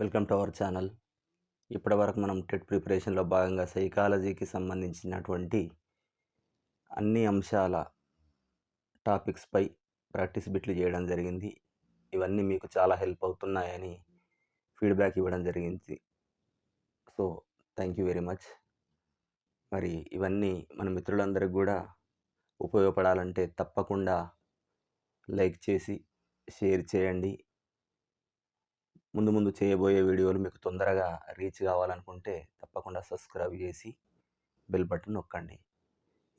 Welcome to our channel. ఇప్పటివరకు మనం TET ప్రిపరేషన్లో భాగంగా సైకాలజీకి సంబంధించినటువంటి అన్ని అంశాల టాపిక్స్పై ప్రాక్టీస్ బిట్లు చేయడం జరిగింది. ఇవన్నీ మీకు చాలా హెల్ప్ అవుతున్నాయని ఫీడ్బ్యాక్ ఇవ్వడం జరిగింది. So thank you very much. మరి ఇవన్నీ మన మిత్రులందరికీ కూడా ఉపయోగపడాలంటే తప్పకుండా లైక్ చేసి షేర్ చేయండి. ముందు చేయబోయే వీడియోలు మీకు తొందరగా రీచ్ కావాలనుకుంటే తప్పకుండా సబ్స్క్రైబ్ చేసి బెల్ బటన్ నొక్కండి.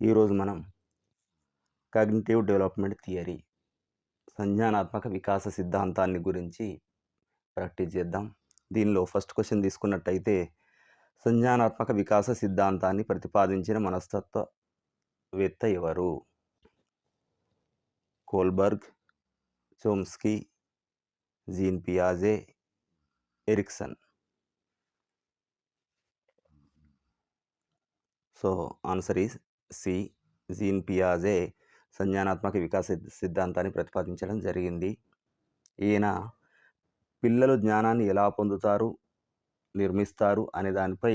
ఈరోజు మనం కాగ్నిటివ్ డెవలప్మెంట్ థియరీ, సంజ్ఞానాత్మక వికాస సిద్ధాంతాన్ని గురించి ప్రాక్టీస్ చేద్దాం. దీనిలో ఫస్ట్ క్వశ్చన్ తీసుకున్నట్టయితే, సంజ్ఞానాత్మక వికాస సిద్ధాంతాన్ని ప్రతిపాదించిన మనస్తత్వవేత్త ఎవరు? Kohlberg, Chomsky, gene పియాజే, Ericsson. So answer is C, gene పియాజే సంజ్ఞానాత్మక వికాస సిద్ధాంతాన్ని ప్రతిపాదించడం జరిగింది. ఈయన పిల్లలు జ్ఞానాన్ని ఎలా పొందుతారు, నిర్మిస్తారు అనే దానిపై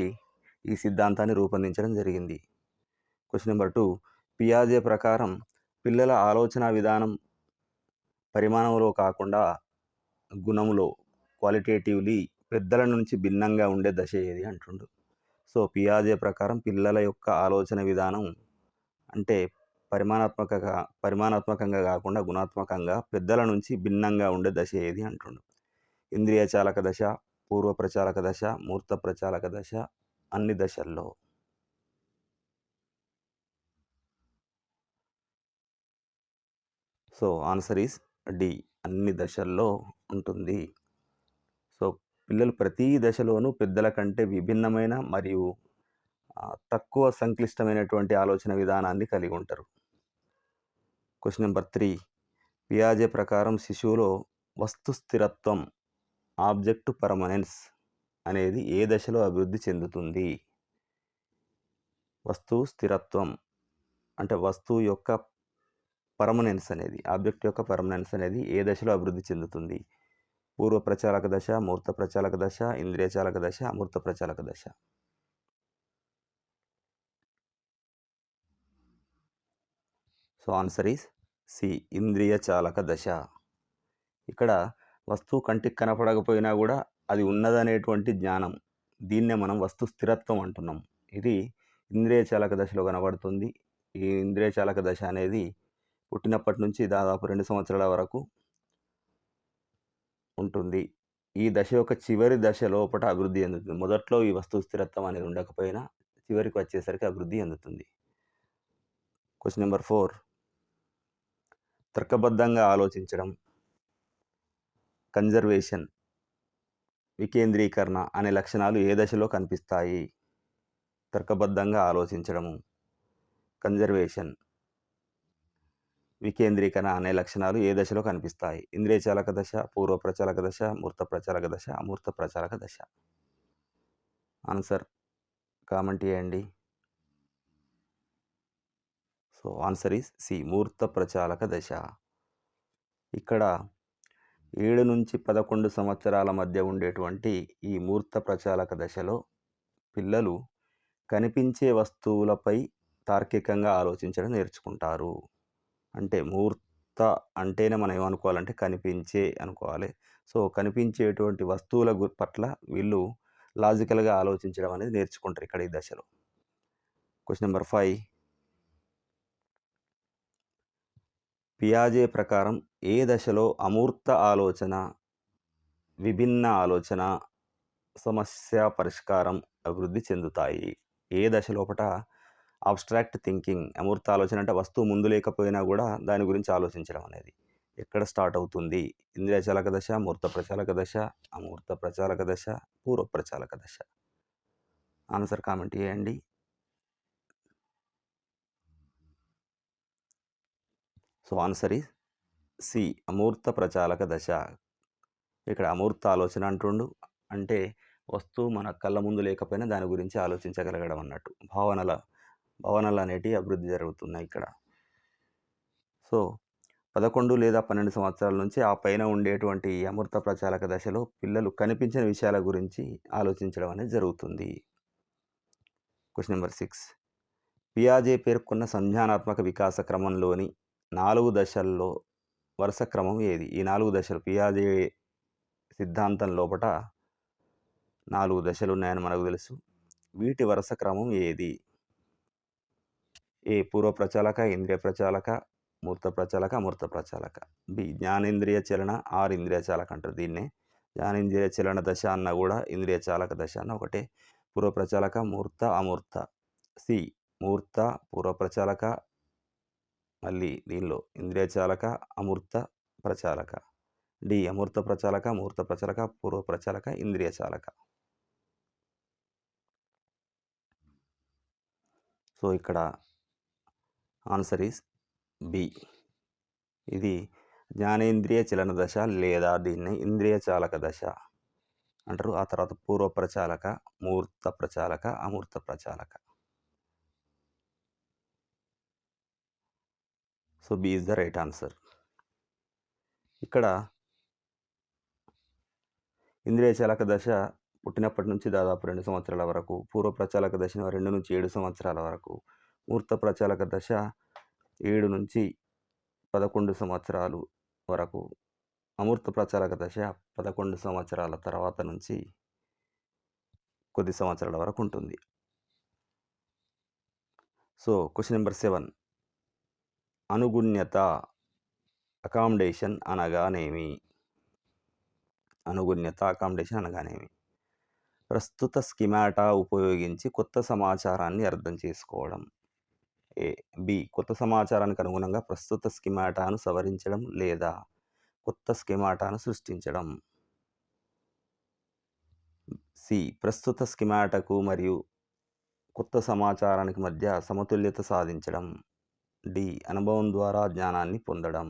ఈ సిద్ధాంతాన్ని రూపొందించడం జరిగింది. క్వశ్చన్ నెంబర్ 2, పియాజే ప్రకారం పిల్లల ఆలోచన విధానం పరిమాణంలో కాకుండా గుణంలో, క్వాలిటేటివ్లీ పెద్దల నుంచి భిన్నంగా ఉండే దశ ఏది అంటుండు. సో పియాజే ప్రకారం పిల్లల యొక్క ఆలోచన విధానం అంటే పరిమాణాత్మకంగా కాకుండా గుణాత్మకంగా పెద్దల నుంచి భిన్నంగా ఉండే దశ ఏది అంటుండు. ఇంద్రియ చాలక దశ, పూర్వ ప్రచాలక దశ, మూర్త ప్రచాలక దశ, అన్ని దశల్లో. సో ఆన్సర్ ఈస్ డి, అన్ని దశల్లో ఉంటుంది. సో పిల్లలు ప్రతి దశలోనూ పెద్దల కంటే విభిన్నమైన మరియు తక్కువ సంక్లిష్టమైనటువంటి ఆలోచన విధానాన్ని కలిగి ఉంటారు. క్వశ్చన్ నెంబర్ 3, పియాజే ప్రకారం శిశువులో వస్తు స్థిరత్వం, ఆబ్జెక్ట్ పర్మనెన్స్ అనేది ఏ దశలో అభివృద్ధి చెందుతుంది? వస్తువు స్థిరత్వం అంటే వస్తువు యొక్క పర్మనెన్స్ అనేది, ఆబ్జెక్ట్ యొక్క పర్మనెన్స్ అనేది ఏ దశలో అభివృద్ధి చెందుతుంది? పూర్వ ప్రచాలక దశ, మూర్త ప్రచాలక దశ, ఇంద్రియ చాలక దశ, అమూర్త ప్రచాలక దశ. సో ఆన్సర్ ఈస్ సి, ఇంద్రియ చాలక దశ. ఇక్కడ వస్తువు కంటికి కనపడకపోయినా కూడా అది ఉన్నదనేటువంటి జ్ఞానం, దీన్నే మనం వస్తు స్థిరత్వం అంటున్నాం. ఇది ఇంద్రియ చాలక దశలో కనబడుతుంది. ఈ ఇంద్రియ చాలక దశ అనేది పుట్టినప్పటి నుంచి దాదాపు 2 సంవత్సరాల వరకు ఉంటుంది. ఈ దశ యొక్క చివరి దశ లోపల అభివృద్ధి చెందుతుంది. మొదట్లో ఈ వస్తు స్థిరత్వం అనేది ఉండకపోయినా చివరికి వచ్చేసరికి అభివృద్ధి చెందుతుంది. క్వశ్చన్ నెంబర్ 4, తర్కబద్ధంగా ఆలోచించడం, కన్జర్వేషన్, వికేంద్రీకరణ అనే లక్షణాలు ఏ దశలో కనిపిస్తాయి? తర్కబద్ధంగా ఆలోచించడము, కన్జర్వేషన్, వికేంద్రీకరణ అనే లక్షణాలు ఏ దశలో కనిపిస్తాయి? ఇంద్రియ చాలక దశ, పూర్వ ప్రచాలక దశ, మూర్త ప్రచాలక దశ, అమూర్త ప్రచాలక దశ. ఆన్సర్ కామెంట్ చేయండి. సో ఆన్సర్ ఈస్ సి, మూర్త ప్రచాలక దశ. ఇక్కడ 7 నుంచి 11 సంవత్సరాల మధ్య ఉండేటువంటి ఈ మూర్త ప్రచాలక దశలో పిల్లలు కనిపించే వస్తువులపై తార్కికంగా ఆలోచించడం నేర్చుకుంటారు. అంటే మూర్త అంటేనే మనం ఏమనుకోవాలంటే కనిపించే అనుకోవాలి. సో కనిపించేటువంటి వస్తువుల పట్ల వీళ్ళు లాజికల్గా ఆలోచించడం అనేది నేర్చుకుంటారు ఇక్కడ ఈ దశలో. క్వశ్చన్ నెంబర్ 5, పియాజే ప్రకారం ఏ దశలో అమూర్త ఆలోచన, విభిన్న ఆలోచన, సమస్య పరిష్కారం అభివృద్ధి చెందుతాయి? ఏ దశ లోపట అబ్స్ట్రాక్ట్ థింకింగ్, అమూర్త ఆలోచన అంటే వస్తువు ముందు లేకపోయినా కూడా దాని గురించి ఆలోచించడం అనేది ఎక్కడ స్టార్ట్ అవుతుంది? ఇంద్రియ చాలక దశ, మూర్త ప్రచాలక దశ, అమూర్త ప్రచాలక దశ, పూర్వ ప్రచాలక దశ. ఆన్సర్ కామెంట్ చేయండి. సో ఆన్సర్ ఈజ్ సి, అమూర్త ప్రచాలక దశ. ఇక్కడ అమూర్త ఆలోచన అంటుండు అంటే వస్తువు మన కళ్ళ ముందు లేకపోయినా దాని గురించి ఆలోచించగలగడం అన్నట్టు. భావనలు అనేటివి అభివృద్ధి జరుగుతున్నాయి ఇక్కడ. సో 11 లేదా 12 సంవత్సరాల నుంచి ఆ పైన ఉండేటువంటి ఈ అమృత ప్రచాలక దశలో పిల్లలు కనిపించని విషయాల గురించి ఆలోచించడం అనేది జరుగుతుంది. Question number 6. పియాజే పేర్కొన్న సంజ్ఞానాత్మక వికాస క్రమంలోని 4 దశల్లో వరుస క్రమం ఏది? ఈ 4 దశలు పియాజే సిద్ధాంతం లోపట 4 దశలున్నాయని మనకు తెలుసు. వీటి వరుస క్రమం ఏది? ఏ. పూర్వ ప్రచాలక, ఇంద్రియ ప్రచాలక, మూర్త ప్రచాలక, అమూర్త ప్రచాలక. బి. జ్ఞానేంద్రియ చలన ఆర్ ఇంద్రియ చాలక అంటారు దీన్నే. జ్ఞానేంద్రియ చలన దశ అన్న కూడా ఇంద్రియ చాలక దశ అన్న ఒకటే. పూర్వ ప్రచాలక, మూర్త, అమూర్త. సి. మూర్త, పూర్వ ప్రచాలక, మళ్ళీ దీనిలో ఇంద్రియ చాలక, అమూర్త ప్రచాలక. డి. అమూర్త ప్రచాలక, మూర్త ప్రచాలక, పూర్వ ప్రచాలక, ఇంద్రియ చాలక. సో ఇక్కడ ఆన్సర్ ఈస్ బి. ఇది జ్ఞానేంద్రియ చలన దశ లేదా దీన్ని ఇంద్రియ చాలక దశ అంటారు. ఆ తర్వాత పూర్వ ప్రచాలక, మూర్త ప్రచాలక, అమూర్త ప్రచాలక. So B is the right answer. ఇక్కడ ఇంద్రియ చాలక దశ పుట్టినప్పటి నుంచి దాదాపు 2 సంవత్సరాల వరకు, పూర్వ ప్రచాలక దశ 2 నుంచి 7 సంవత్సరాల వరకు, మూర్త ప్రచాలక దశ 7 నుంచి 11 సంవత్సరాలు వరకు, అమూర్త ప్రచాలక దశ 11 సంవత్సరాల తర్వాత నుంచి కొద్ది సంవత్సరాల వరకు ఉంటుంది. So question number 7. అనుగుణ్యత అకామిడేషన్ అనగానేమి? అనుగుణ్యత అకామిడేషన్ అనగానేమి? ప్రస్తుత స్కీమాటా ఉపయోగించి కొత్త సమాచారాన్ని అర్థం చేసుకోవడం. ఏ. బి. కొత్త సమాచారానికి అనుగుణంగా ప్రస్తుత స్కీమాటాను సవరించడం లేదా కొత్త స్కీమాటాను సృష్టించడం. సి. ప్రస్తుత స్కీమాటాకు మరియు కొత్త సమాచారానికి మధ్య సమతుల్యత సాధించడం. డి. అనుభవం ద్వారా జ్ఞానాన్ని పొందడం.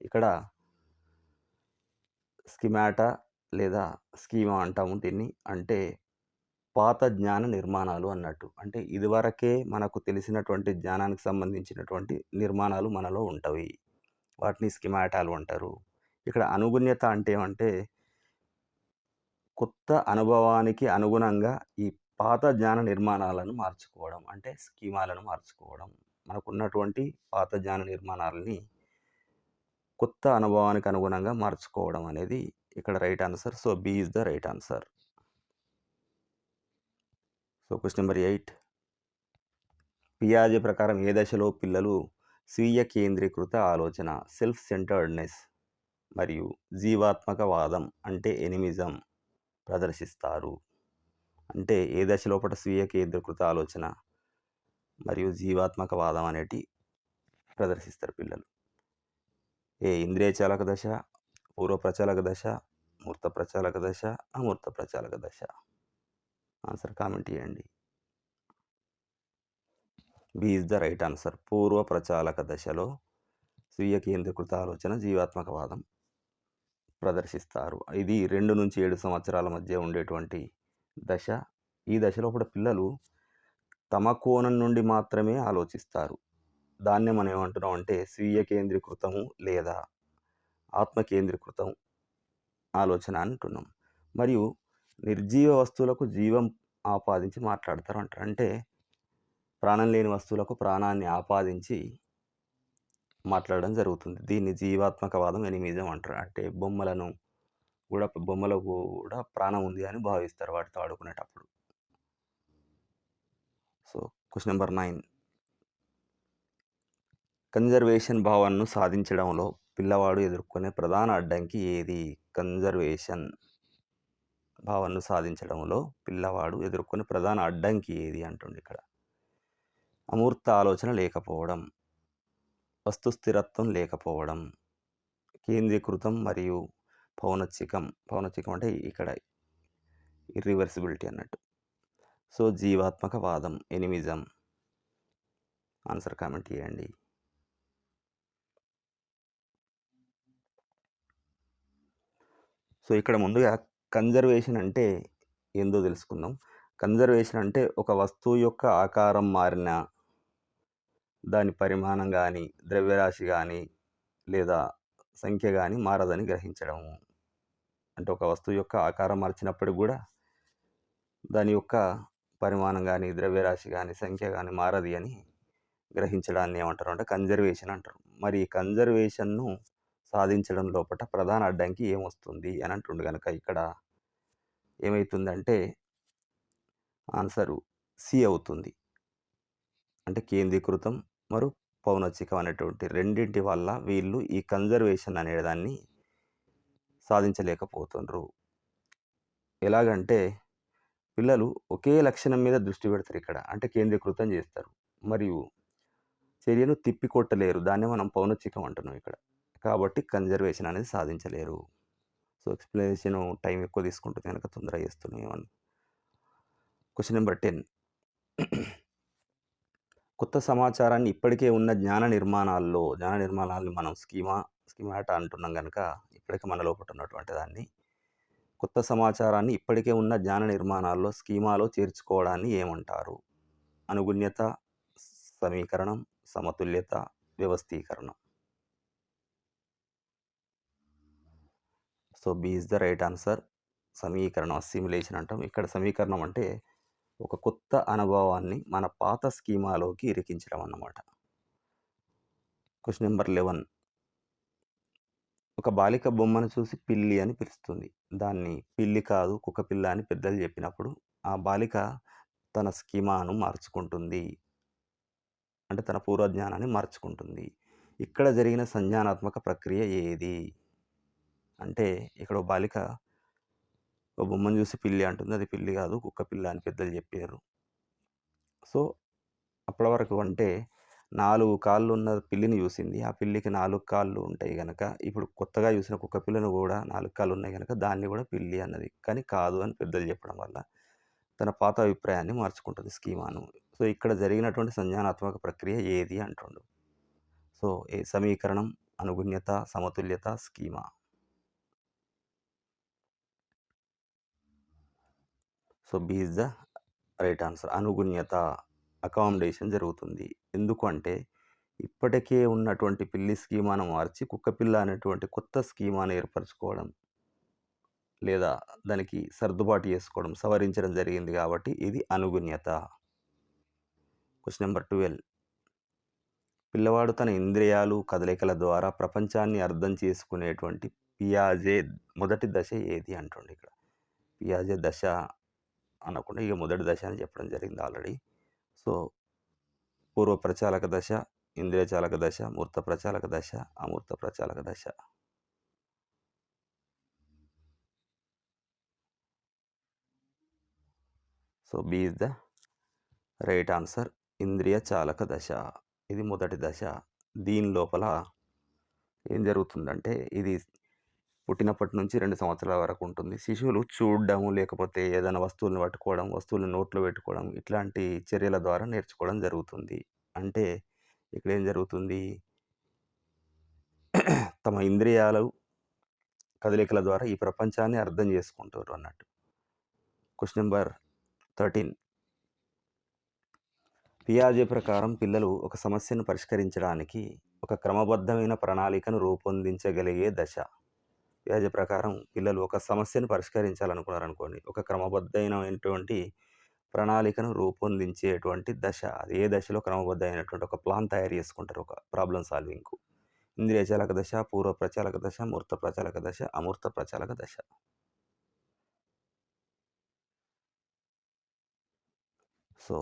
ఇక్కడ స్కీమాటా లేదా స్కీమా అంటాము దీన్ని. అంటే పాత జ్ఞాన నిర్మాణాలు అన్నట్టు. అంటే ఇదివరకే మనకు తెలిసినటువంటి జ్ఞానానికి సంబంధించినటువంటి నిర్మాణాలు మనలో ఉంటవి. వాటిని స్కీమాటాలు అంటారు. ఇక్కడ అనుగుణ్యత అంటే ఏమంటే కొత్త అనుభవానికి అనుగుణంగా ఈ పాత జ్ఞాన నిర్మాణాలను మార్చుకోవడం. అంటే స్కీమాలను మార్చుకోవడం. మనకున్నటువంటి పాత జ్ఞాన నిర్మాణాలని కొత్త అనుభవానికి అనుగుణంగా మార్చుకోవడం అనేది ఇక్కడ right answer. So B is the right answer. So question number 8. పియాజే ప్రకారం ఏ దశలో పిల్లలు స్వీయ కేంద్రీకృత ఆలోచన సెల్ఫ్ సెంటర్డ్నెస్ మరియు జీవాత్మకవాదం అంటే ఎనిమిజం ప్రదర్శిస్తారు? అంటే ఏ దశ లోపల స్వీయ కేంద్రీకృత ఆలోచన మరియు జీవాత్మకవాదం అనేటి ప్రదర్శిస్తారు పిల్లలు? ఏ. ఇంద్రియ చాలక దశ, పూర్వ ప్రచాలక దశ, మూర్త ప్రచాలక దశ, అమూర్త ప్రచాలక దశ. ఆన్సర్ కామెంట్ చేయండి. B is the right answer. పూర్వ ప్రచాలక దశలో స్వీయ కేంద్రీకృత ఆలోచన జీవాత్మకవాదం ప్రదర్శిస్తారు. ఇది 2 నుంచి 7 సంవత్సరాల మధ్య ఉండేటువంటి దశ. ఈ దశలో కూడా పిల్లలు తమ కోణం నుండి మాత్రమే ఆలోచిస్తారు. దాన్నే మనం ఏమంటున్నాం అంటే స్వీయ కేంద్రీకృతము లేదా ఆత్మ కేంద్రీకృతం ఆలోచన అంటున్నాం. మరియు నిర్జీవ వస్తువులకు జీవం ఆపాదించి మాట్లాడతారు అంటారు. అంటే ప్రాణం లేని వస్తువులకు ప్రాణాన్ని ఆపాదించి మాట్లాడడం జరుగుతుంది. దీన్ని జీవాత్మకవాదం ఎనిమిజం అంటారు. అంటే బొమ్మలకు కూడా ప్రాణం ఉంది అని భావిస్తారు వాటితో ఆడుకునేటప్పుడు. So question number 9. కన్జర్వేషన్ భావనను సాధించడంలో పిల్లవాడు ఎదుర్కొనే ప్రధాన అడ్డంకి ఏది? కన్జర్వేషన్ భావనను సాధించడంలో పిల్లవాడు ఎదుర్కొనే ప్రధాన అడ్డంకి ఏది అంటుంది ఇక్కడ. అమూర్త ఆలోచన లేకపోవడం, వస్తు స్థిరత్వం లేకపోవడం, కేంద్రీకృతం మరియు పౌనచ్చికం అంటే ఇక్కడ ఇర్రివర్సిబిలిటీ అన్నట్టు. సో జీవాత్మకవాదం ఎనిమిజం. ఆన్సర్ కామెంట్ చేయండి. సో ఇక్కడ ముందుగా కన్జర్వేషన్ అంటే ఏందో తెలుసుకుందాం. కన్జర్వేషన్ అంటే ఒక వస్తువు యొక్క ఆకారం మారిన, దాని పరిమాణం కానీ, ద్రవ్యరాశి కానీ, లేదా సంఖ్య గాని మారదని గ్రహించడము. అంటే ఒక వస్తువు యొక్క ఆకారం మార్చినప్పటికి గూడా దాని యొక్క పరిమాణం గాని, ద్రవ్యరాశి గాని, సంఖ్య గాని మారది అని గ్రహించడాన్ని ఏమంటారు అంటే కన్జర్వేషన్ అంటారు. మరి ఈ కన్జర్వేషన్‌ను సాధించడం లోపట ప్రధాన అడ్డంకి ఏమొస్తుంది అని అంటుండు గనక ఇక్కడ ఏమైతుందంటే ఆన్సరు సి అవుతుంది. అంటే కేంద్రీకృతం మరియు పౌనఃచికం అనేటువంటి రెండిటి వల్ల వీళ్ళు ఈ కన్జర్వేషన్ అనేదాన్ని సాధించలేకపోతుండ్రు. ఎలాగంటే పిల్లలు ఒకే లక్షణం మీద దృష్టి పెడతారిక్కడ. అంటే కేంద్రీకృతం చేస్తారు. మరియు చర్యను తిప్పికొట్టలేరు. దాన్నే మనం పౌనఃచికం అంటున్నాం ఇక్కడ. కాబట్టి కన్జర్వేషన్ అనేది సాధించలేరు. సో, ఎక్స్‌ప్లనేషన్ టైం ఎక్కువ తీసుకుంటుంది గనక తొందరగా చేస్తున్నాం. Question number 10. కొత్త సమాచారాన్ని ఇప్పటికే ఉన్న జ్ఞాన నిర్మాణాల్ని మనం స్కీమాటా అంటున్నాం గనక ఇప్పటికే మన లోపట ఉన్నటువంటి దాన్ని కొత్త సమాచారాన్ని ఇప్పటికే ఉన్న జ్ఞాన నిర్మాణాల్లో స్కీమాలో చేర్చుకోవడాన్ని ఏమంటారు? అనుగుణ్యత, సమీకరణం, సమతుల్యత, వ్యవస్థీకరణం. So, B is the right answer. సమీకరణం, అస్సిమిలేషన్ అంటాం. ఇక్కడ సమీకరణం అంటే ఒక కొత్త అనుభవాన్ని మన పాత స్కీమాలోకి ఇరికించడం అన్నమాట. Question number 11. ఒక బాలిక బొమ్మను చూసి పిల్లి అని పిలుస్తుంది. దాన్ని పిల్లి కాదు కుక్కపిల్ల అని పెద్దలు చెప్పినప్పుడు ఆ బాలిక తన స్కీమాను మార్చుకుంటుంది. అంటే తన పూర్వజ్ఞానాన్ని మార్చుకుంటుంది. ఇక్కడ జరిగిన సంజ్ఞానాత్మక ప్రక్రియ ఏది? అంటే ఇక్కడ ఓ బాలిక ఓ బొమ్మను చూసి పిల్లి అంటుంది. అది పిల్లి కాదు కుక్కపిల్ల అని పెద్దలు చెప్పారు. సో, అప్పటి వరకు అంటే 4 కాళ్ళు ఉన్న పిల్లిని చూసింది. ఆ పిల్లికి 4 కాళ్ళు ఉంటాయి గనక ఇప్పుడు కొత్తగా చూసిన కుక్కపిల్లను కూడా 4 కాళ్ళు ఉన్నాయి గనక దాన్ని కూడా పిల్లి అన్నది. కానీ కాదు అని పెద్దలు చెప్పడం వల్ల తన పాత అభిప్రాయాన్ని మార్చుకుంటుంది స్కీమాను. సో, ఇక్కడ జరిగినటువంటి సంజ్ఞానాత్మక ప్రక్రియ ఏది అంటుండు. సో, ఏ సమీకరణం, అనుగుణ్యత, సమతుల్యత, schema. So, B is the right answer. అనుగుణ్యత, అకామిడేషన్ జరుగుతుంది. ఎందుకు అంటే ఇప్పటికే ఉన్నటువంటి పిల్లి స్కీమాను మార్చి కుక్కపిల్ల అనేటువంటి కొత్త స్కీమాను ఏర్పరచుకోవడం లేదా దానికి సర్దుబాటు చేసుకోవడం, సవరించడం జరిగింది కాబట్టి ఇది అనుగుణ్యత. Question number 12. పిల్లవాడు తన ఇంద్రియాలు, కదలికల ద్వారా ప్రపంచాన్ని అర్థం చేసుకునేటువంటి పియాజే మొదటి దశ ఏది అంటుండు ఇక్కడ. పియాజే దశ అనకుండా ఇక మొదటి దశ అని చెప్పడం జరిగింది ఆల్రెడీ. సో, పూర్వ ప్రచాలక దశ, ఇంద్రియచాలక దశ, మూర్త ప్రచాలక దశ, అమూర్త ప్రచాలక దశ. So, B is the right answer. ఇంద్రియ చాలక దశ. ఇది మొదటి దశ. దీని లోపల ఏం జరుగుతుందంటే ఇది పుట్టినప్పటి నుంచి 2 సంవత్సరాల వరకు ఉంటుంది. శిశువులు చూడడం, లేకపోతే ఏదైనా వస్తువులను పట్టుకోవడం, వస్తువులను నోట్లో పెట్టుకోవడం ఇట్లాంటి చర్యల ద్వారా నేర్చుకోవడం జరుగుతుంది. అంటే ఇక్కడేం జరుగుతుంది? తమ ఇంద్రియాలు, కదలికల ద్వారా ఈ ప్రపంచాన్ని అర్థం చేసుకుంటారు అన్నట్టు. Question number 13. పియాజే ప్రకారం పిల్లలు ఒక సమస్యను పరిష్కరించడానికి ఒక క్రమబద్ధమైన ప్రణాళికను రూపొందించగలిగే దశ. పియాజే ప్రకారం పిల్లలు ఒక సమస్యను పరిష్కరించాలనుకున్నారనుకోండి, ఒక క్రమబద్ధమైనటువంటి ప్రణాళికను రూపొందించేటువంటి దశ. అది ఏ దశలో క్రమబద్ధమైనటువంటి ఒక ప్లాన్ తయారు చేసుకుంటారు ఒక ప్రాబ్లమ్ సాల్వింగ్‌కు. ఇంద్రియ చాలక దశ, పూర్వ ప్రచాలక దశ, మూర్త ప్రచాలక దశ, అమూర్త ప్రచాలక దశ. So,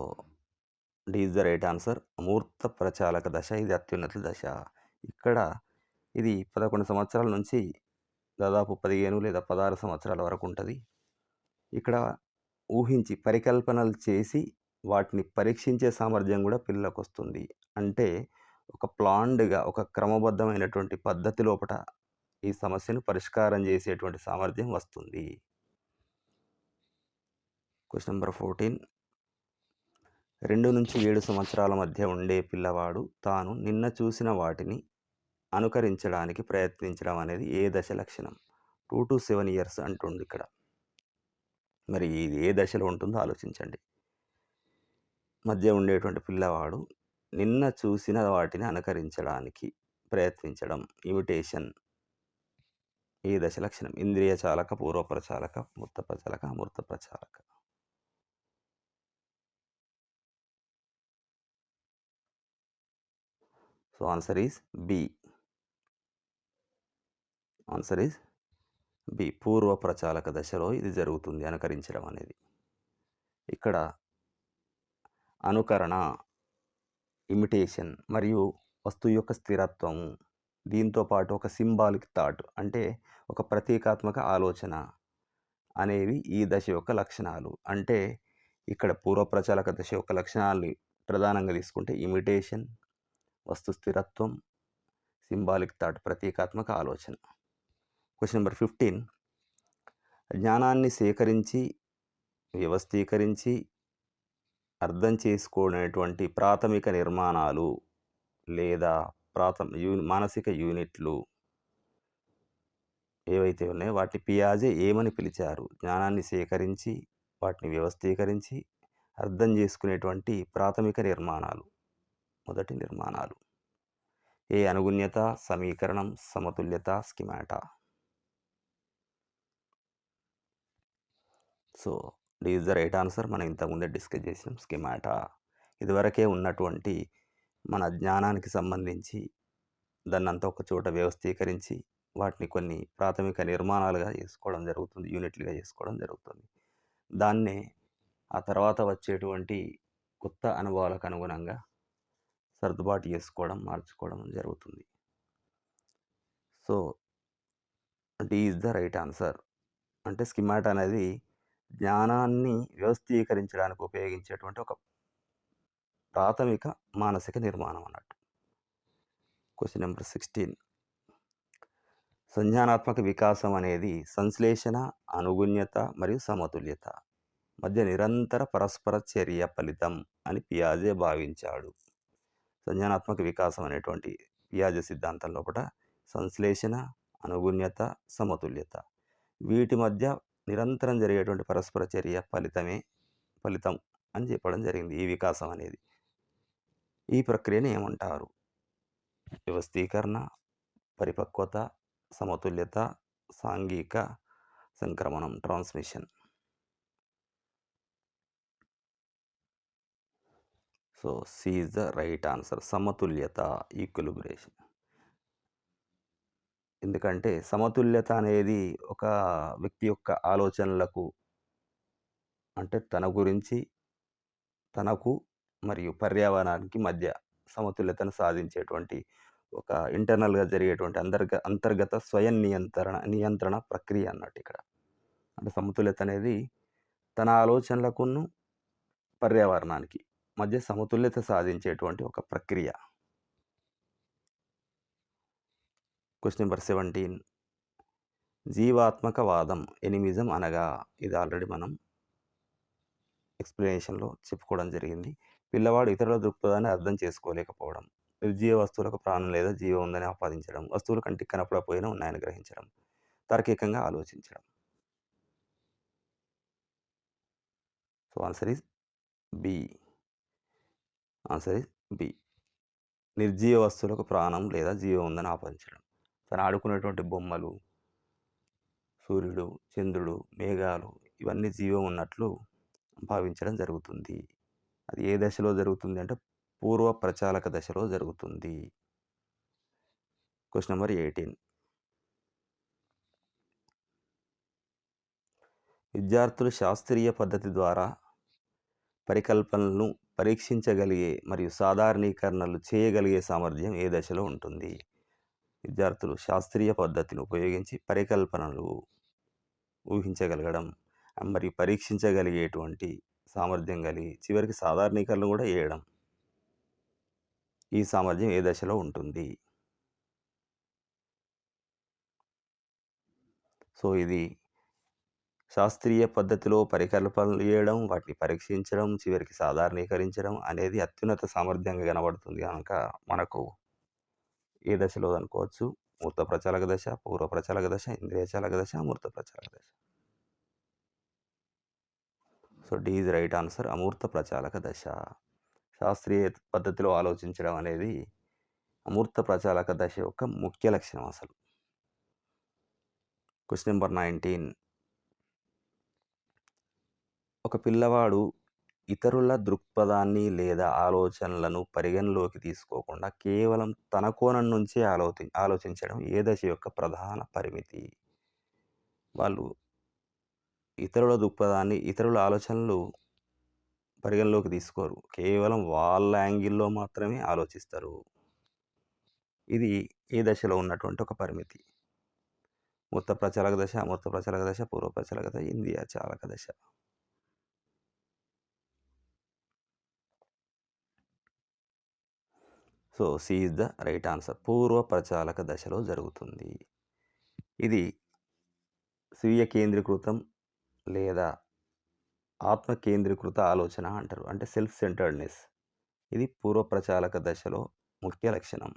D is the right answer. అమూర్త ప్రచాలక దశ ఇది అత్యున్నత దశ. ఇక్కడ ఇది 11 సంవత్సరాల నుంచి దాదాపు 15 లేదా 16 సంవత్సరాల వరకు ఉంటది. ఇక్కడ ఊహించి పరికల్పనలు చేసి వాటిని పరీక్షించే సామర్థ్యం కూడా పిల్లలకొస్తుంది. అంటే ఒక ప్లాన్డ్‌గా ఒక క్రమబద్ధమైనటువంటి పద్ధతి లోపట ఈ సమస్యను పరిష్కారం చేసేటువంటి సామర్థ్యం వస్తుంది. Question number 14. 2-7 సంవత్సరాల మధ్య ఉండే పిల్లవాడు తాను నిన్న చూసిన వాటిని అనుకరించడానికి ప్రయత్నించడం అనేది ఏ దశ లక్షణం? 2-7 ఇయర్స్ అంటుండు ఇక్కడ. మరి ఇది ఏ దశలో ఉంటుందో ఆలోచించండి. మధ్య ఉండేటువంటి పిల్లవాడు నిన్న చూసిన వాటిని అనుకరించడానికి ప్రయత్నించడం, ఇమిటేషన్ ఈ దశ లక్షణం. ఇంద్రియ చాలక, పూర్వ ప్రచాలక, మూర్త ప్రచాలక, అమూర్త ప్రచాలక. So answer is B. Answer is B. పూర్వ ప్రచాలక దశలో ఇది జరుగుతుంది అనుకరించడం అనేది. ఇక్కడ అనుకరణ, ఇమిటేషన్ మరియు వస్తువు యొక్క స్థిరత్వము, దీంతో పాటు ఒక సింబాలిక్ థాట్ అంటే ఒక ప్రతీకాత్మక ఆలోచన అనేవి ఈ దశ యొక్క లక్షణాలు. అంటే ఇక్కడ పూర్వ ప్రచాలక దశ యొక్క లక్షణాలని ప్రధానంగా తీసుకుంటే ఇమిటేషన్, వస్తు స్థిరత్వం, సింబాలిక్ థాట్ ప్రతీకాత్మక ఆలోచన. Question number 15. జ్ఞానాన్ని సేకరించి, వ్యవస్థీకరించి, అర్థం చేసుకునేటువంటి ప్రాథమిక నిర్మాణాలు లేదా మానసిక యూనిట్లు ఏవైతే ఉన్నాయో వాటిని పియాజే ఏమని పిలిచారు? జ్ఞానాన్ని సేకరించి, వాటిని వ్యవస్థీకరించి, అర్థం చేసుకునేటువంటి ప్రాథమిక నిర్మాణాలు. మొదటి నిర్మాణాలు ఏ అనుగుణ్యత, సమీకరణం, సమతుల్యత, schemata. So D is the right answer. మనం ఇంతకుముందే డిస్కస్ చేసినాం స్కిమాటా. ఇదివరకే ఉన్నటువంటి మన జ్ఞానానికి సంబంధించి దాన్నంతా ఒక చోట వ్యవస్థీకరించి వాటిని కొన్ని ప్రాథమిక నిర్మాణాలుగా చేసుకోవడం జరుగుతుంది, యూనిట్లుగా చేసుకోవడం జరుగుతుంది. దాన్నే ఆ తర్వాత వచ్చేటువంటి కొత్త అనుభవాలకు అనుగుణంగా సర్దుబాటు చేసుకోవడం, మార్చుకోవడం జరుగుతుంది. So D is the right answer. అంటే స్కిమాటా అనేది జ్ఞానాన్ని వ్యవస్థీకరించడానికి ఉపయోగించేటువంటి ఒక ప్రాథమిక మానసిక నిర్మాణం అన్నట్టు. Question number 16. సంజ్ఞానాత్మక వికాసం అనేది సంశ్లేషణ, అనుగుణ్యత మరియు సమతుల్యత మధ్య నిరంతర పరస్పర చర్య ఫలితం అని పియాజే భావించాడు. సంజ్ఞానాత్మక వికాసం అనేటువంటి పియాజే సిద్ధాంతం లోపల సంశ్లేషణ, అనుగుణ్యత, సమతుల్యత వీటి మధ్య నిరంతరం జరిగేటువంటి పరస్పర చర్య ఫలితం అని చెప్పడం జరిగింది. ఈ వికాసం అనేది, ఈ ప్రక్రియని ఏమంటారు? వ్యవస్థీకరణ, పరిపక్వత, సమతుల్యత, సాంఘిక సంక్రమణం, transmission. So C is the right answer. సమతుల్యత, ఈక్విలిబ్రేషన్. ఎందుకంటే సమతుల్యత అనేది ఒక వ్యక్తి యొక్క ఆలోచనలకు, అంటే తన గురించి, తనకు మరియు పర్యావరణానికి మధ్య సమతుల్యతను సాధించేటువంటి ఒక ఇంటర్నల్గా జరిగేటువంటి అంతర్గత స్వయం నియంత్రణ ప్రక్రియ అన్నట్టు ఇక్కడ. అంటే సమతుల్యత అనేది తన ఆలోచనలకును పర్యావరణానికి మధ్య సమతుల్యత సాధించేటువంటి ఒక ప్రక్రియ. Question number 17. జీవాత్మకవాదం, ఎనిమిజం అనగా, ఇది ఆల్రెడీ మనం ఎక్స్ప్లెనేషన్లో చెప్పుకోవడం జరిగింది. పిల్లవాడు ఇతరుల దృక్పథాన్ని అర్థం చేసుకోలేకపోవడం, నిర్జీవ వస్తువులకు ప్రాణం లేదా జీవం ఉందని ఆపాదించడం, వస్తువులు కంటికి కనపడపోయినా ఉన్నాయని గ్రహించడం, తార్కికంగా ఆలోచించడం. So answer is B. Answer is B. నిర్జీవ వస్తువులకు ప్రాణం లేదా జీవం ఉందని ఆపాదించడం. తను ఆడుకునేటువంటి బొమ్మలు, సూర్యుడు, చంద్రుడు, మేఘాలు ఇవన్నీ జీవం ఉన్నట్లు భావించడం జరుగుతుంది. అది ఏ దశలో జరుగుతుంది అంటే పూర్వ ప్రచాలక దశలో జరుగుతుంది. Question number 18. విద్యార్థులు శాస్త్రీయ పద్ధతి ద్వారా పరికల్పనలను పరీక్షించగలిగే మరియు సాధారణీకరణలు చేయగలిగే సామర్థ్యం ఏ దశలో ఉంటుంది? విద్యార్థులు శాస్త్రీయ పద్ధతిని ఉపయోగించి పరికల్పనలు ఊహించగలగడం మరియు పరీక్షించగలిగేటువంటి సామర్థ్యం కలిగి చివరికి సాధారణీకరణలు కూడా చేయడం, ఈ సామర్థ్యం ఏ దశలో ఉంటుంది? సో ఇది శాస్త్రీయ పద్ధతిలో పరికల్పనలు చేయడం, వాటిని పరీక్షించడం, చివరికి సాధారణీకరించడం అనేది అత్యున్నత సామర్థ్యంగా కనబడుతుంది కనుక మనకు ఏ దశలో అనుకోవచ్చు? మూర్త ప్రచాలక దశ, పూర్వ ప్రచాలక దశ, ఇంద్రియ చాలక దశ, అమూర్త ప్రచాలక దశ. So D is right answer. అమూర్త ప్రచాలక దశ. శాస్త్రీయ పద్ధతిలో ఆలోచించడం అనేది అమూర్త ప్రచాలక దశ యొక్క ముఖ్య లక్షణం అసలు. Question number 19. ఒక పిల్లవాడు ఇతరుల దృక్పథాన్ని లేదా ఆలోచనలను పరిగణలోకి తీసుకోకుండా కేవలం తన కోణం నుంచే ఆలోచించడం ఏ దశ యొక్క ప్రధాన పరిమితి? వాళ్ళు ఇతరుల దృక్పథాన్ని, ఇతరుల ఆలోచనలు పరిగణలోకి తీసుకోరు. కేవలం వాళ్ళ యాంగిల్‌లో మాత్రమే ఆలోచిస్తారు. ఇది ఏ దశలో ఉన్నటువంటి ఒక పరిమితి? మూర్త ప్రచాలక దశ, అమూర్త ప్రచాలక దశ, పూర్వ ప్రచాలక దశ, ఇంద్రియ చాలక దశ. So C is the right answer. పూర్వ ప్రచాలక దశలో జరుగుతుంది. ఇది స్వీయ కేంద్రీకృతం లేదా ఆత్మ కేంద్రీకృత ఆలోచన అంటారు. అంటే సెల్ఫ్ సెంటర్డ్‌నెస్. ఇది పూర్వ ప్రచాలక దశలో ముఖ్య లక్షణం.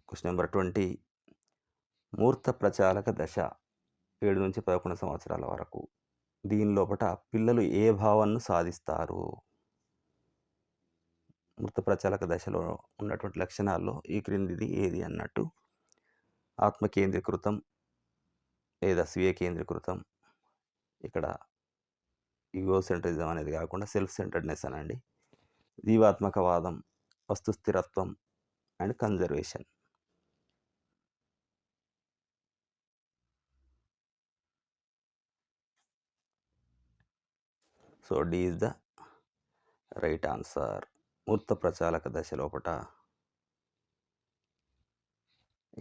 Question number 20. మూర్త ప్రచాలక దశ 7-11 సంవత్సరాల వరకు. దీని లోపట పిల్లలు ఏ భావనను సాధిస్తారు? మూర్త ప్రచాలక దశలో ఉన్నటువంటి లక్షణాల్లో ఈ క్రిందిది ఏది అన్నట్టు. ఆత్మ కేంద్రీకృతం లేదా స్వీయ కేంద్రీకృతం. ఇక్కడ ఈగోసెంట్రిజం అనేది కాకుండా సెల్ఫ్ సెంటర్డ్‌నెస్ అనండి. జీవాత్మకవాదం, వస్తు స్థిరత్వం and conservation. So D is the right answer. మూర్త ప్రచాలక దశ లోపట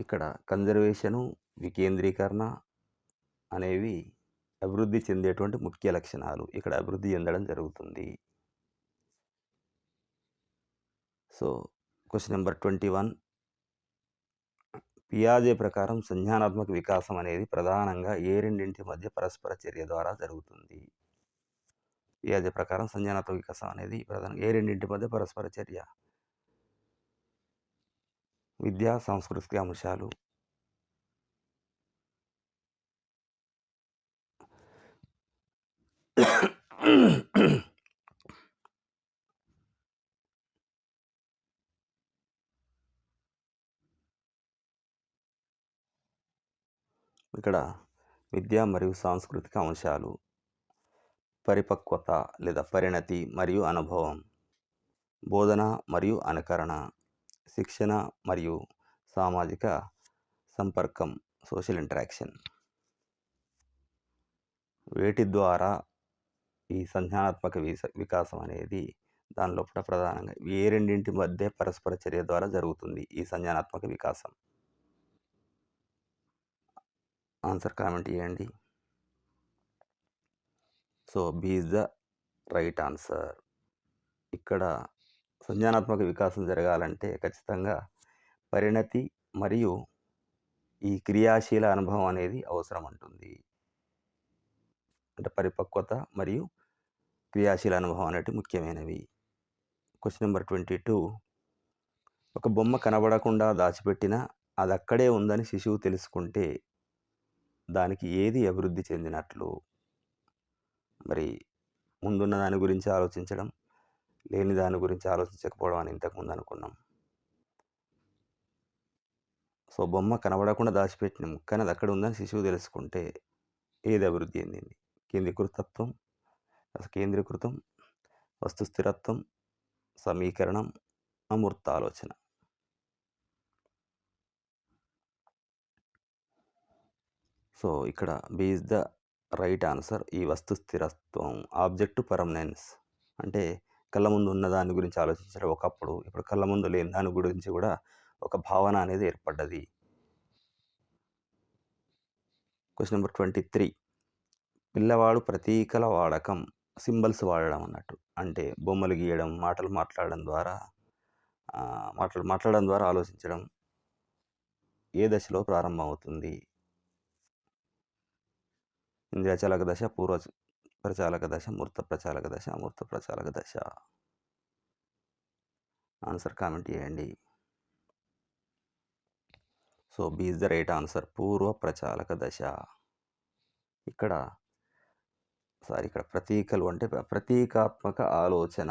ఇక్కడ కన్జర్వేషను, వికేంద్రీకరణ అనేవి అభివృద్ధి చెందేటువంటి ముఖ్య లక్షణాలు. ఇక్కడ అభివృద్ధి చెందడం జరుగుతుంది. So question number 21. పియాజే ప్రకారం సంజ్ఞానాత్మక వికాసం అనేది ప్రధానంగా ఏ రెండింటి మధ్య పరస్పర చర్య ద్వారా జరుగుతుంది? పియాజే ప్రకారం సంజ్ఞానాత్మక వికాసం అనేది ప్రధానంగా ఏ రెండింటి మధ్య పరస్పర చర్య? విద్యా, సాంస్కృతిక అంశాలు. ఇక్కడ విద్య మరియు సాంస్కృతిక అంశాలు, పరిపక్వత లేదా పరిణతి మరియు అనుభవం, బోధన మరియు అనుకరణ, శిక్షణ మరియు సామాజిక సంపర్కం, సోషల్ ఇంటరాక్షన్. వేటి ద్వారా ఈ సంజ్ఞానాత్మక వికాసం అనేది దాని లోపల ప్రధానంగా ఏ రెండింటి మధ్య పరస్పర చర్య ద్వారా జరుగుతుంది ఈ సంజ్ఞానాత్మక వికాసం? ఆన్సర్ కామెంట్ చేయండి. So B is the right answer. ఇక్కడ సంజ్ఞానాత్మక వికాసం జరగాలంటే ఖచ్చితంగా పరిణతి మరియు ఈ క్రియాశీల అనుభవం అనేది అవసరం ఉంటుంది. అంటే పరిపక్వత మరియు క్రియాశీల అనుభవం అనేవి ముఖ్యమైనవి. Question number 22. ఒక బొమ్మ కనబడకుండా దాచిపెట్టినా అది అక్కడే ఉందని శిశువు తెలుసుకుంటే దానికి ఏది అభివృద్ధి చెందినట్లు? మరి ముందున్న దాని గురించి ఆలోచించడం, లేని దాని గురించి ఆలోచించకపోవడం అని ఇంతకుముందు అనుకున్నాం. సో బొమ్మ కనబడకుండా దాచిపెట్టినాం కానీ అది అక్కడ ఉందని శిశువు తెలుసుకుంటే ఏది అభివృద్ధి చెందింది? కేంద్రీకృతత్వం, కేంద్రీకృతం, వస్తు స్థిరత్వం, సమీకరణం, అమూర్త ఆలోచన. సో ఇక్కడ B is the right answer. ఈ వస్తు స్థిరత్వం, ఆబ్జెక్ట్ పర్మనెన్స్ అంటే కళ్ళ ముందు ఉన్న దాని గురించి ఆలోచించడం ఒకప్పుడు, ఇప్పుడు కళ్ళ ముందు లేని దాని గురించి కూడా ఒక భావన అనేది ఏర్పడ్డది. Question number 23. పిల్లవాడు ప్రతీకల వాడకం, సింబల్స్ వాడడం అన్నట్టు. అంటే బొమ్మలు గీయడం, మాట్లాడడం ద్వారా ఆలోచించడం ఏ దశలో ప్రారంభమవుతుంది? ఇంద్రియచాలక దశ, పూర్వ ప్రచాలక దశ, మూర్త ప్రచాలక దశ, అమూర్త ప్రచాలక దశ. ఆన్సర్ కామెంట్ చేయండి. So B is the right answer. పూర్వ ప్రచాలక దశ. ఇక్కడ ప్రతీకలు అంటే ప్రతీకాత్మక ఆలోచన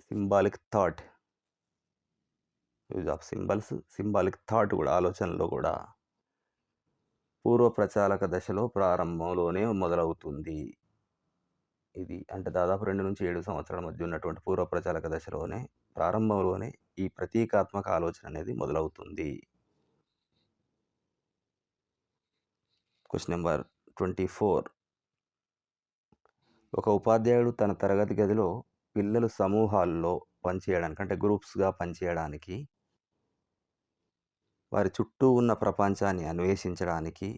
symbolic thought, use of symbols, symbolic thought కూడా ఆలోచనలో కూడా పూర్వ ప్రచాలక దశలో ప్రారంభంలోనే మొదలవుతుంది. ఇది అంటే దాదాపు 2-7 సంవత్సరాల మధ్య ఉన్నటువంటి పూర్వ ప్రచాలక దశలోనే ప్రారంభంలోనే ఈ ప్రతీకాత్మక ఆలోచన అనేది మొదలవుతుంది. Question number 24. ఒక ఉపాధ్యాయుడు తన తరగతి గదిలో పిల్లలు సమూహాల్లో పనిచేయడానికి అంటే గ్రూప్స్గా పనిచేయడానికి, వారి చుట్టూ ఉన్న ప్రపంచాన్ని అన్వేషించడానికి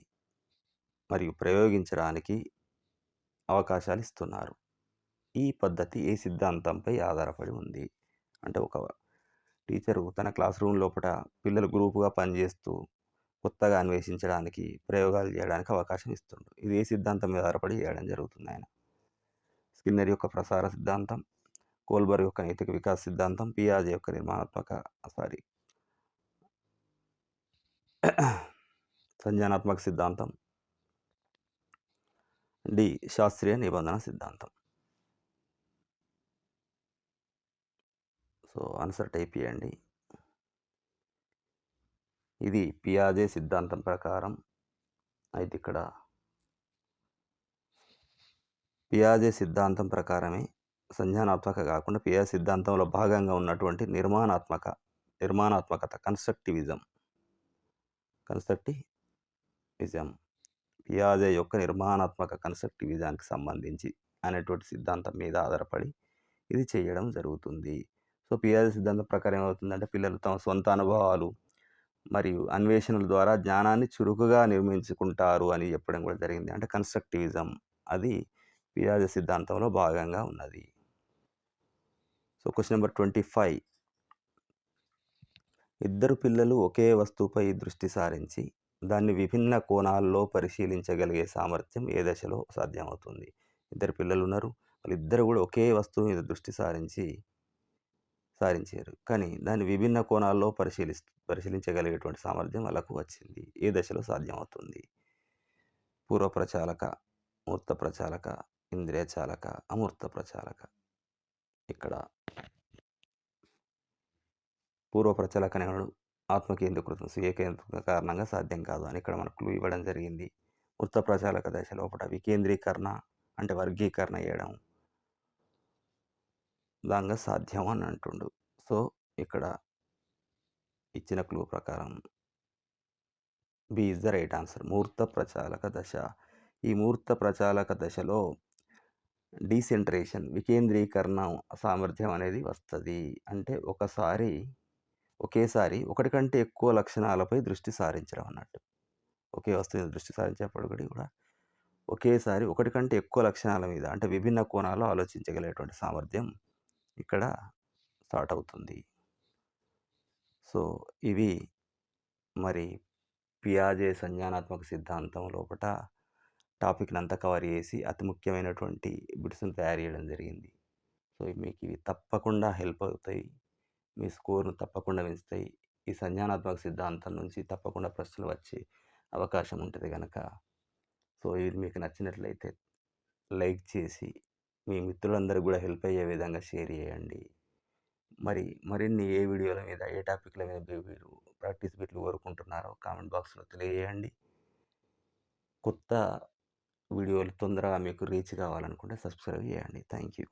మరియు ప్రయోగించడానికి అవకాశాలు ఇస్తున్నారు. ఈ పద్ధతి ఏ సిద్ధాంతంపై ఆధారపడి ఉంది? అంటే ఒక టీచరు తన క్లాస్ రూమ్ లోపల పిల్లలు గ్రూపుగా పనిచేస్తూ కొత్తగా అన్వేషించడానికి, ప్రయోగాలు చేయడానికి అవకాశం ఇస్తుండు. ఇది ఏ సిద్ధాంతం మీద ఆధారపడి చేయడం జరుగుతుంది ఆయన? స్కిన్నర్ యొక్క ప్రసార సిద్ధాంతం, కోల్బర్గ్ యొక్క నైతిక వికాస సిద్ధాంతం, పియాజే యొక్క సంజ్ఞానాత్మక సిద్ధాంతం, డి శాస్త్రీయ నిబంధన సిద్ధాంతం. సో ఆన్సర్ టైప్ చేయండి. ఇది పియాజే సిద్ధాంతం ప్రకారం అయితే ఇక్కడ పియాజే సిద్ధాంతం ప్రకారమే సంజ్ఞానాత్మక కాకుండా పియాజే సిద్ధాంతంలో భాగంగా ఉన్నటువంటి నిర్మాణాత్మకత కన్స్ట్రక్టివిజం పియాజే యొక్క నిర్మాణాత్మక కన్స్ట్రక్టివిజానికి సంబంధించి అనేటువంటి సిద్ధాంతం మీద ఆధారపడి ఇది చేయడం జరుగుతుంది. సో పియాజే సిద్ధాంతం ప్రకారం ఏమవుతుందంటే పిల్లలు తమ సొంత అనుభవాలు మరియు అన్వేషణల ద్వారా జ్ఞానాన్ని చురుకుగా నిర్మించుకుంటారు అని చెప్పడం కూడా జరిగింది. అంటే కన్స్ట్రక్టివిజం అది పియాజే సిద్ధాంతంలో భాగంగా ఉన్నది. So question number 25. ఇద్దరు పిల్లలు ఒకే వస్తువుపై దృష్టి సారించి దాన్ని విభిన్న కోణాల్లో పరిశీలించగలిగే సామర్థ్యం ఏ దశలో సాధ్యమవుతుంది? ఇద్దరు పిల్లలు ఉన్నారు, వాళ్ళిద్దరు కూడా ఒకే వస్తువు మీద దృష్టి సారించారు, కానీ దాన్ని విభిన్న కోణాల్లో పరిశీలించగలిగేటువంటి సామర్థ్యం వాళ్ళకు వచ్చింది. ఏ దశలో సాధ్యమవుతుంది? పూర్వ ప్రచాలక, మూర్త ప్రచాలక, ఇంద్రియ చాలక, అమూర్త ప్రచాలక. ఇక్కడ పూర్వ ప్రచాలక అనేవాడు ఆత్మకేంద్రీకృతం, స్వీయ కేంద్రీకృత కారణంగా సాధ్యం కాదు అని ఇక్కడ మనకు క్లూ ఇవ్వడం జరిగింది. మూర్త ప్రచాలక దశ లోపల వికేంద్రీకరణ అంటే వర్గీకరణ చేయడం దాంగా సాధ్యం అని అంటుండు. సో ఇక్కడ ఇచ్చిన క్లూ ప్రకారం B is the right answer. మూర్త ప్రచాలక దశ. ఈ మూర్త ప్రచాలక దశలో డీసెంట్రేషన్ వికేంద్రీకరణ సామర్థ్యం అనేది వస్తుంది. అంటే ఒకేసారి ఒకటి కంటే ఎక్కువ లక్షణాలపై దృష్టి సారించడం అన్నట్టు. ఒకే వస్తువు మీద దృష్టి సారించేటప్పుడు కూడా ఒకేసారి ఒకటి కంటే ఎక్కువ లక్షణాల మీద అంటే విభిన్న కోణాల్లో ఆలోచించగలిగేటువంటి సామర్థ్యం ఇక్కడ స్టార్ట్ అవుతుంది. సో ఇవి మరి పియాజే సంజ్ఞానాత్మక సిద్ధాంతం లోపల టాపిక్ని అంతా కవర్ చేసి అతి ముఖ్యమైనటువంటి బిట్స్ని తయారు చేయడం జరిగింది. సో మీకు ఇవి తప్పకుండా హెల్ప్ అవుతాయి, మీ స్కోర్ను తప్పకుండా పెంచుతాయి. ఈ సంజ్ఞానాత్మక సిద్ధాంతం నుంచి తప్పకుండా ప్రశ్నలు వచ్చే అవకాశం ఉంటుంది కనుక సో ఇది మీకు నచ్చినట్లయితే లైక్ చేసి మీ మిత్రులందరికీ కూడా హెల్ప్ అయ్యే విధంగా షేర్ చేయండి. మరిన్ని ఏ వీడియోల మీద ఏ టాపిక్ల మీద మీరు ప్రాక్టీస్ బిట్లు కోరుకుంటున్నారో కామెంట్ బాక్స్లో తెలియజేయండి. కొత్త వీడియోలు తొందరగా మీకు రీచ్ కావాలనుకుంటే సబ్స్క్రైబ్ చేయండి. Thank you.